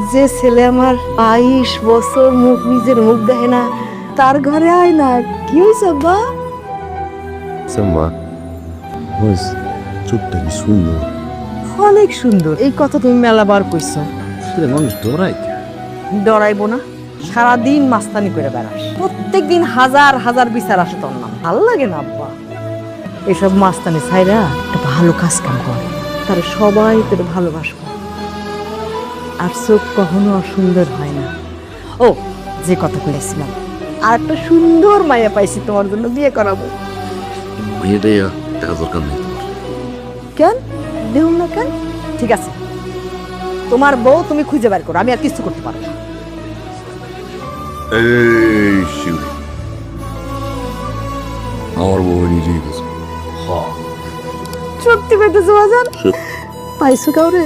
যে ছেলে আমার 22 বছর নিজের মুখ দেখে না, তার ঘরে আয় না। কি হয়েছে আব্বা? মা বস চোখটা কি সুন্দর, অনেক সুন্দর। এই কথা তুমি মেলাবার কইছো। মানুষ ডরাই। ডরাইবো না? সারাদিন মাস্তানি করে বেড়াস, প্রত্যেকদিন হাজার হাজার বিচার আসে তোর নাম। ভাল লাগে না আব্বা এসব মাস্তানি ছাইরা একটা ভালো কাজ কাম করে, তারা সবাই তোর ভালোবাসবো। আর চোখ কখনো অসুন্দর হয় না। ও, যে কথা বলেছিলাম, আর একটা সুন্দর মায়া পাইছি, তোমার জন্য বিয়ে করাবো। মেয়েটাই টাকা দরকার নেই তোমার। কেন দেব না কেন? ঠিক আছে, তোমার বউ তুমি খুঁজে বের করো, আমি আর কিছু করতে পারবো না। এই শিউরি, আমার বউ নিজেই গেছে। সত্যি পেতেছো বাজার? পাইছো কাউরে?